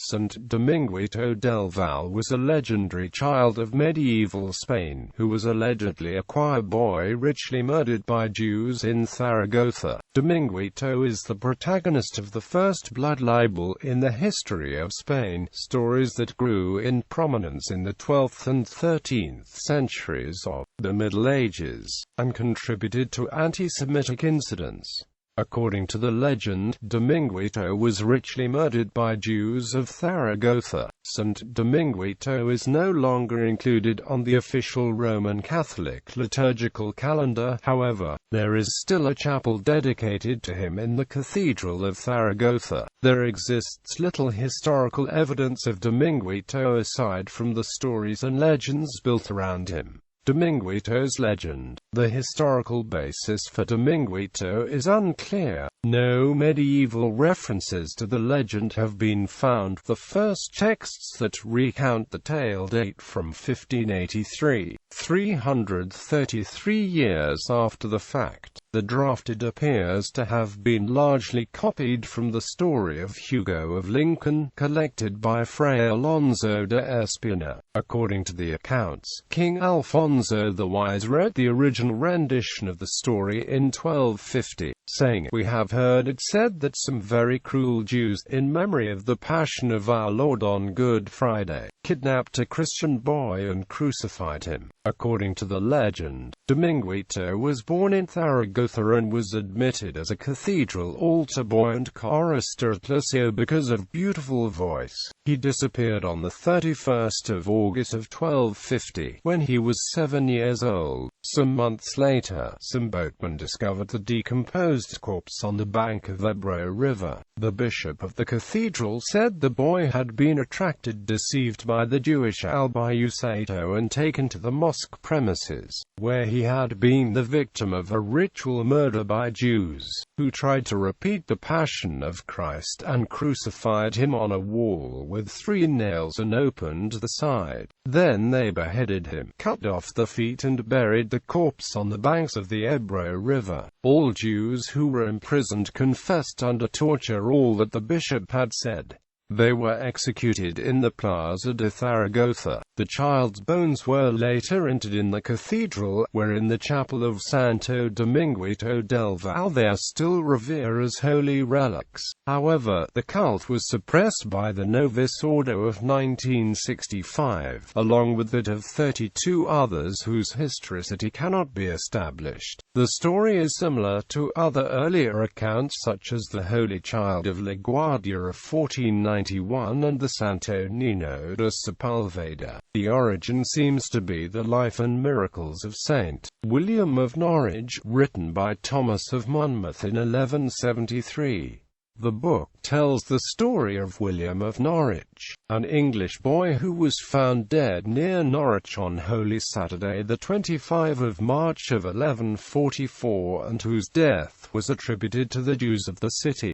Saint Dominguito del Val was a legendary child of medieval Spain, who was allegedly a choirboy richly murdered by Jews in Zaragoza. Dominguito is the protagonist of the first blood libel in the history of Spain, stories that grew in prominence in the 12th and 13th centuries of the Middle Ages, and contributed to antisemitic incidents. According to the legend, Dominguito was richly murdered by Jews of Zaragoza. Saint Dominguito is no longer included on the official Roman Catholic liturgical calendar. However, there is still a chapel dedicated to him in the Cathedral of Zaragoza. There exists little historical evidence of Dominguito aside from the stories and legends built around him. Dominguito's legend. The historical basis for Dominguito is unclear. No medieval references to the legend have been found. The first texts that recount the tale date from 1583, 333 years after the fact. The drafted appears to have been largely copied from the story of Hugo of Lincoln, collected by Fray Alonso de Espina. According to the accounts, King Alfonso the Wise wrote the original rendition of the story in 1250, saying, "We have heard it said that some very cruel Jews, in memory of the Passion of our Lord on Good Friday, kidnapped a Christian boy and crucified him." According to the legend, Dominguito was born in Zaragoza and was admitted as a cathedral altar boy and chorister at Lucio because of beautiful voice. He disappeared on the 31st of August of 1250, when he was 7 years old. Some months later, some boatmen discovered the decomposed corpse on the bank of the Ebro River. The bishop of the cathedral said the boy had been deceived by the Jewish albayusato and taken to the mosque premises, where he had been the victim of a ritual murder by Jews, who tried to repeat the Passion of Christ and crucified him on a wall with 3 nails and opened the side. Then they beheaded him, cut off the feet and buried the corpse on the banks of the Ebro River. All Jews who were imprisoned confessed under torture all that the bishop had said. They were executed in the Plaza de Zaragoza. The child's bones were later interred in the cathedral, where in the chapel of Santo Dominguito del Val they are still revered as holy relics. However, the cult was suppressed by the Novice Order of 1965, along with that of 32 others whose historicity cannot be established. The story is similar to other earlier accounts such as the Holy Child of La Guardia of 1491 and the Santo Nino de Sepulveda. The origin seems to be the life and miracles of Saint William of Norwich, written by Thomas of Monmouth in 1173. The book tells the story of William of Norwich, an English boy who was found dead near Norwich on Holy Saturday the 25th of March of 1144 and whose death was attributed to the Jews of the city.